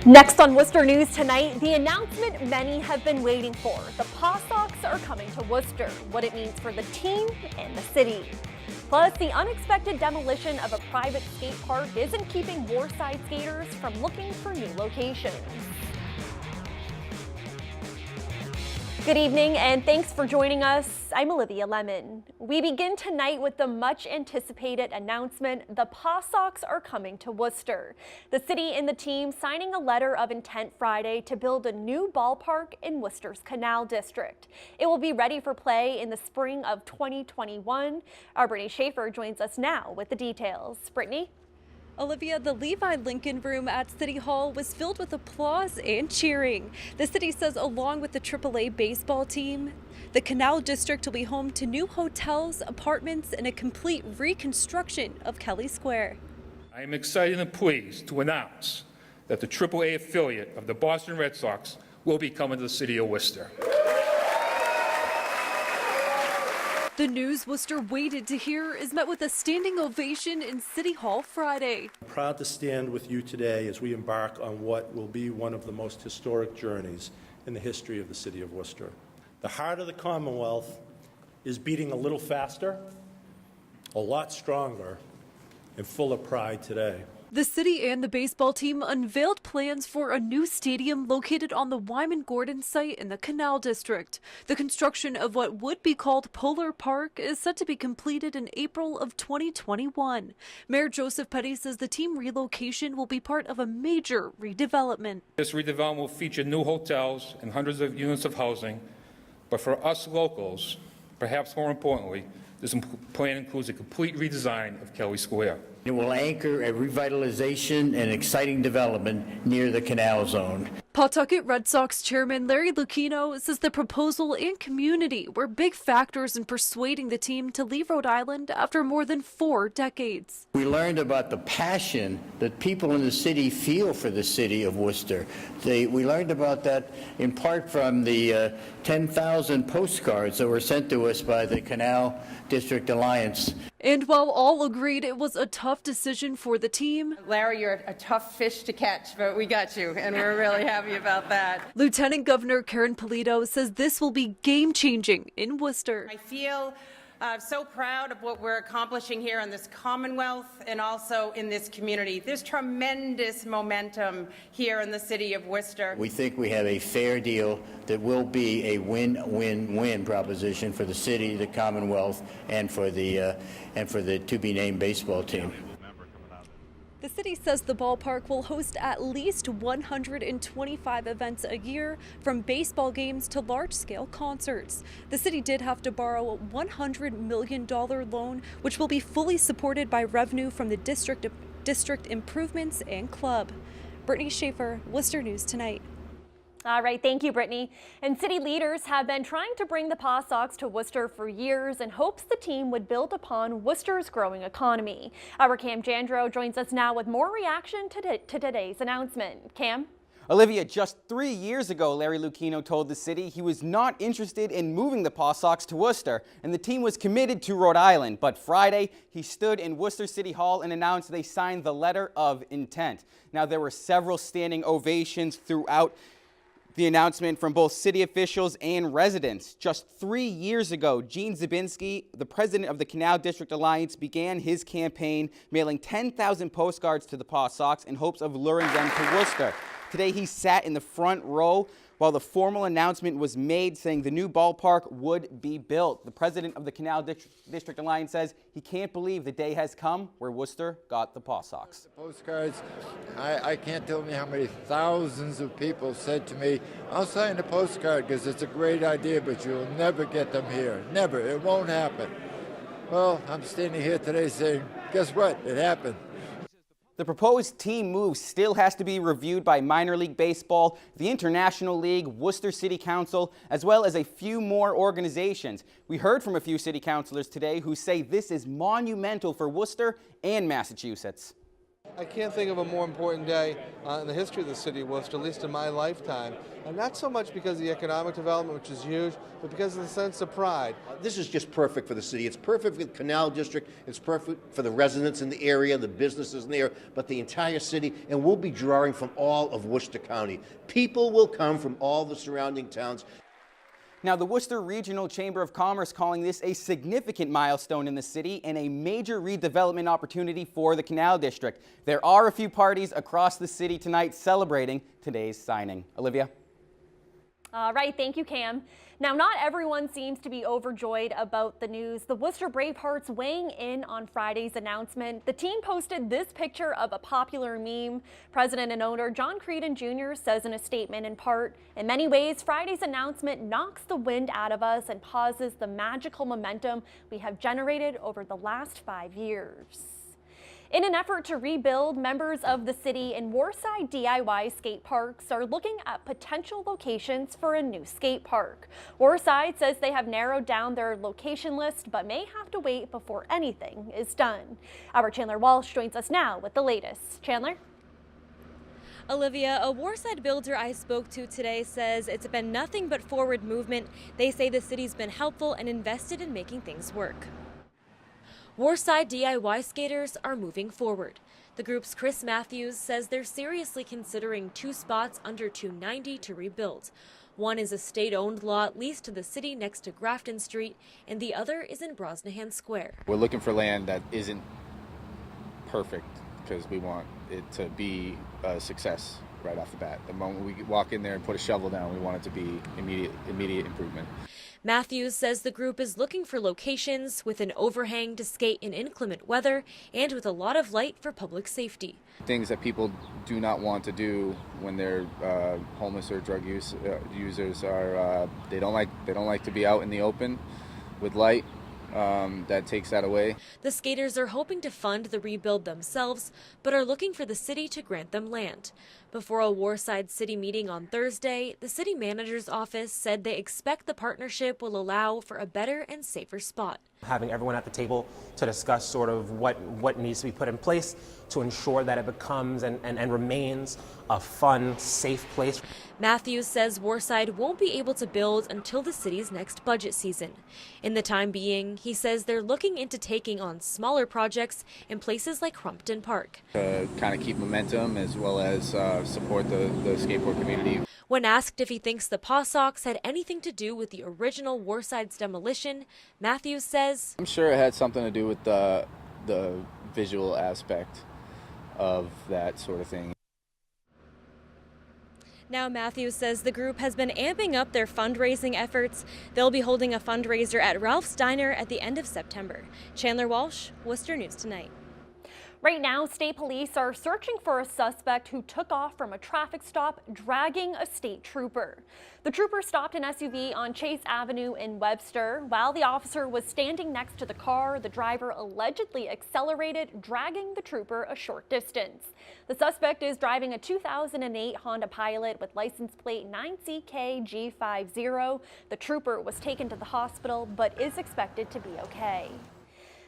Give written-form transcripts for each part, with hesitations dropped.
Next on Worcester News tonight, the announcement many have been waiting for. The Paw Sox are coming to Worcester, what it means for the team and the city. Plus, the unexpected demolition of a private skate park isn't keeping Worcide skaters from looking for new locations. Good evening and thanks for joining us. I'm Olivia Lemon. We begin tonight with the much anticipated announcement the Paw Sox are coming to Worcester. The city and the team signing a letter of intent Friday to build a new ballpark in Worcester's Canal District. It will be ready for play in the spring of 2021. Our Brittany Schaefer joins us now with the details. Brittany? Olivia, the Levi Lincoln Room at City Hall was filled with applause and cheering. The city says along with the AAA baseball team, the Canal District will be home to new hotels, apartments, and a complete reconstruction of Kelly Square. I am excited and pleased to announce that the AAA affiliate of the Boston Red Sox will be coming to the city of Worcester. The news Worcester waited to hear is met with a standing ovation in City Hall Friday. I'm proud to stand with you today as we embark on what will be one of the most historic journeys in the history of the city of Worcester. The heart of the Commonwealth is beating a little faster, a lot stronger, and full of pride today. The city and the baseball team unveiled plans for a new stadium located on the Wyman Gordon site in the Canal District. The construction of what would be called Polar Park is set to be completed in April of 2021. Mayor Joseph Petty says the team relocation will be part of a major redevelopment. This redevelopment will feature new hotels and hundreds of units of housing, but for us locals, perhaps more importantly, this plan includes a complete redesign of Kelly Square. It will anchor a revitalization and exciting development near the canal zone. Pawtucket Red Sox chairman Larry Lucchino says the proposal and community were big factors in persuading the team to leave Rhode Island after more than 4 decades. We learned about the passion that people in the city feel for the city of Worcester. We learned about that in part from the 10,000 postcards that were sent to us by the Canal District Alliance. And while all agreed it was a tough decision for the team, Larry, you're a tough fish to catch, but we got you, and we're really happy about that. Lieutenant Governor Karen Polito says this will be game-changing in Worcester. I feel so proud of what we're accomplishing here in this Commonwealth and also in this community. There's tremendous momentum here in the city of Worcester. We think we have a fair deal that will be a win-win-win proposition for the city, the Commonwealth, and for the to-be-named baseball team. The city says the ballpark will host at least 125 events a year, from baseball games to large-scale concerts. The city did have to borrow a $100 million loan, which will be fully supported by revenue from the district improvements and club. Brittany Schaefer, Worcester News Tonight. All right, thank you, Brittany. And city leaders have been trying to bring the Paw Sox to Worcester for years in hopes the team would build upon Worcester's growing economy. Our Cam Jandro joins us now with more reaction to today's announcement. Cam? Olivia, just 3 years ago, Larry Lucchino told the city he was not interested in moving the Paw Sox to Worcester, and the team was committed to Rhode Island. But Friday, he stood in Worcester City Hall and announced they signed the letter of intent. Now, there were several standing ovations throughout the announcement from both city officials and residents. Just 3 years ago, Gene Zabinski, the president of the Canal District Alliance, began his campaign mailing 10,000 postcards to the Paw Sox in hopes of luring them to Worcester. Today, he sat in the front row while the formal announcement was made saying the new ballpark would be built. The president of the Canal District Alliance says he can't believe the day has come where Worcester got the Paw Sox. The postcards, I can't tell me how many thousands of people said to me, I'll sign a postcard because it's a great idea, but you'll never get them here. Never. It won't happen. Well, I'm standing here today saying, guess what? It happened. The proposed team move still has to be reviewed by Minor League Baseball, the International League, Worcester City Council, as well as a few more organizations. We heard from a few city councilors today who say this is monumental for Worcester and Massachusetts. I can't think of a more important day in the history of the city of Worcester, at least in my lifetime. And not so much because of the economic development, which is huge, but because of the sense of pride. This is just perfect for the city. It's perfect for the Canal District. It's perfect for the residents in the area, the businesses in the area, but the entire city. And we'll be drawing from all of Worcester County. People will come from all the surrounding towns. Now, the Worcester Regional Chamber of Commerce calling this a significant milestone in the city and a major redevelopment opportunity for the Canal District. There are a few parties across the city tonight celebrating today's signing. Olivia? All right, thank you, Cam. Now, not everyone seems to be overjoyed about the news. The Worcester Bravehearts weighing in on Friday's announcement. The team posted this picture of a popular meme. President and owner John Creedon Jr. says in a statement, in part, "In many ways, Friday's announcement knocks the wind out of us and pauses the magical momentum we have generated over the last 5 years." In an effort to rebuild, members of the city and Worcide DIY skate parks are looking at potential locations for a new skate park. Worcide says they have narrowed down their location list, but may have to wait before anything is done. Our Chandler Walsh joins us now with the latest. Chandler? Olivia, a Worcide builder I spoke to today says it's been nothing but forward movement. They say the city's been helpful and invested in making things work. Worcide DIY skaters are moving forward. The group's Chris Matthews says they're seriously considering 2 spots under 290 to rebuild. One is a state-owned lot leased to the city next to Grafton Street, and the other is in Brosnahan Square. We're looking for land that isn't perfect because we want it to be a success right off the bat. The moment we walk in there and put a shovel down, we want it to be immediate improvement. Matthews says the group is looking for locations with an overhang to skate in inclement weather and with a lot of light for public safety. Things that people do not want to do when they're homeless or drug users are they don't like to be out in the open with light. That takes that away. The skaters are hoping to fund the rebuild themselves, but are looking for the city to grant them land. Before a Worcide city meeting on Thursday, the city manager's office said they expect the partnership will allow for a better and safer spot. Having everyone at the table to discuss sort of what needs to be put in place to ensure that it becomes and remains a fun, safe place. Matthews says Worcide won't be able to build until the city's next budget season. In the time being, he says they're looking into taking on smaller projects in places like Crumpton Park. To kind of keep momentum as well as support the skateboard community. When asked if he thinks the Paw Sox had anything to do with the original Worcide's demolition, Matthews says, I'm sure it had something to do with the visual aspect of that sort of thing. Now Matthews says the group has been amping up their fundraising efforts. They'll be holding a fundraiser at Ralph's Diner at the end of September. Chandler Walsh, Worcester News Tonight. Right now, state police are searching for a suspect who took off from a traffic stop dragging a state trooper. The trooper stopped an SUV on Chase Avenue in Webster. While the officer was standing next to the car, the driver allegedly accelerated, dragging the trooper a short distance. The suspect is driving a 2008 Honda Pilot with license plate 9CKG50. The trooper was taken to the hospital but is expected to be okay.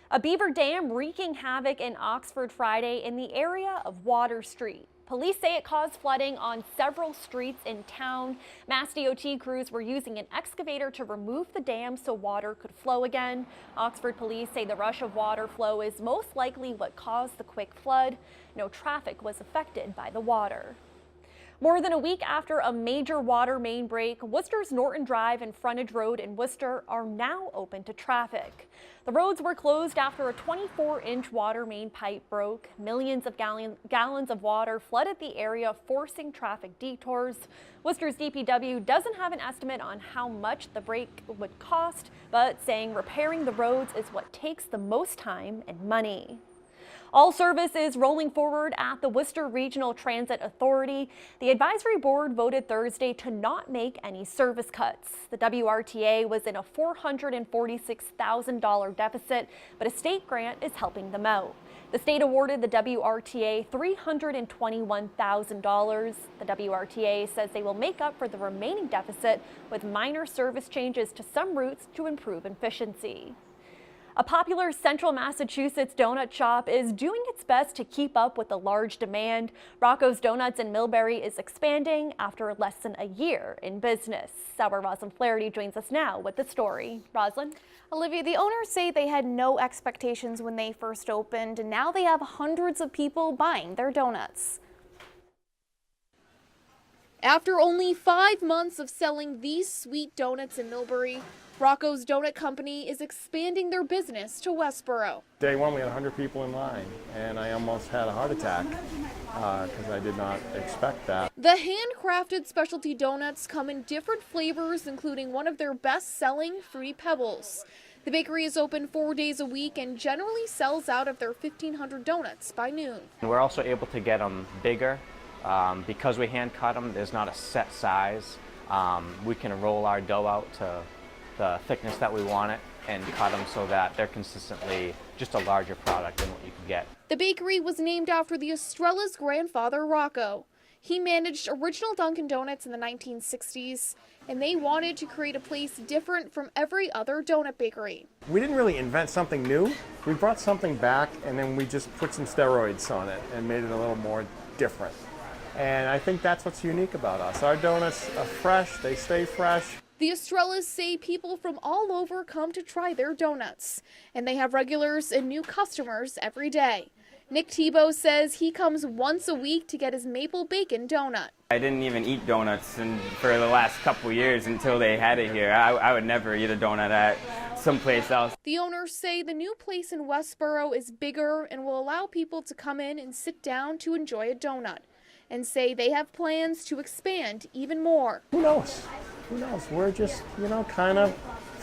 A beaver dam wreaking havoc in Oxford Friday in the area of Water Street. Police say it caused flooding on several streets in town. Mass DOT crews were using an excavator to remove the dam so water could flow again. Oxford police say the rush of water flow is most likely what caused the quick flood. No traffic was affected by the water. More than a week after a major water main break, Worcester's Norton Drive and Frontage Road in Worcester are now open to traffic. The roads were closed after a 24-inch water main pipe broke. Millions of gallons of water flooded the area, forcing traffic detours. Worcester's DPW doesn't have an estimate on how much the break would cost, but saying repairing the roads is what takes the most time and money. All service is rolling forward at the Worcester Regional Transit Authority. The advisory board voted Thursday to not make any service cuts. The WRTA was in a $446,000 deficit, but a state grant is helping them out. The state awarded the WRTA $321,000. The WRTA says they will make up for the remaining deficit with minor service changes to some routes to improve efficiency. A popular central Massachusetts donut shop is doing its best to keep up with the large demand. Roccos Donuts in Millbury is expanding after less than a year in business. Our Rosalind Flaherty joins us now with the story. Rosalind? Olivia, the owners say they had no expectations when they first opened, and now they have hundreds of people buying their donuts. After only 5 months of selling these sweet donuts in Millbury, Rocco's Donut Company is expanding their business to Westboro. Day one, we had 100 people in line, and I almost had a heart attack because I did not expect that. The handcrafted specialty donuts come in different flavors, including one of their best-selling Fruity Pebbles. The bakery is open 4 days a week and generally sells out of their 1,500 donuts by noon. We're also able to get them bigger. Because we hand cut them, there's not a set size. We can roll our dough out to the thickness that we want it and cut them so that they're consistently just a larger product than what you can get. The bakery was named after the Estrella's grandfather, Rocco. He managed original Dunkin' Donuts in the 1960s, and they wanted to create a place different from every other donut bakery. We didn't really invent something new. We brought something back, and then we just put some steroids on it and made it a little more different. And I think that's what's unique about us. Our donuts are fresh, they stay fresh. The Estrellas say people from all over come to try their donuts, and they have regulars and new customers every day. Nick Tebow says he comes once a week to get his maple bacon donut. I didn't even eat donuts for the last couple years until they had it here. I would never eat a donut at someplace else. The owners say the new place in Westboro is bigger and will allow people to come in and sit down to enjoy a donut, and say they have plans to expand even more. Who knows? Who knows? We're just, kind of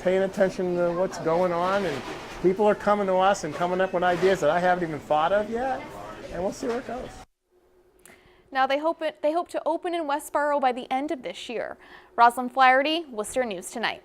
paying attention to what's going on, and people are coming to us and coming up with ideas that I haven't even thought of yet, and we'll see where it goes. Now they hope to open in Westboro by the end of this year. Rosalind Flaherty, Worcester News Tonight.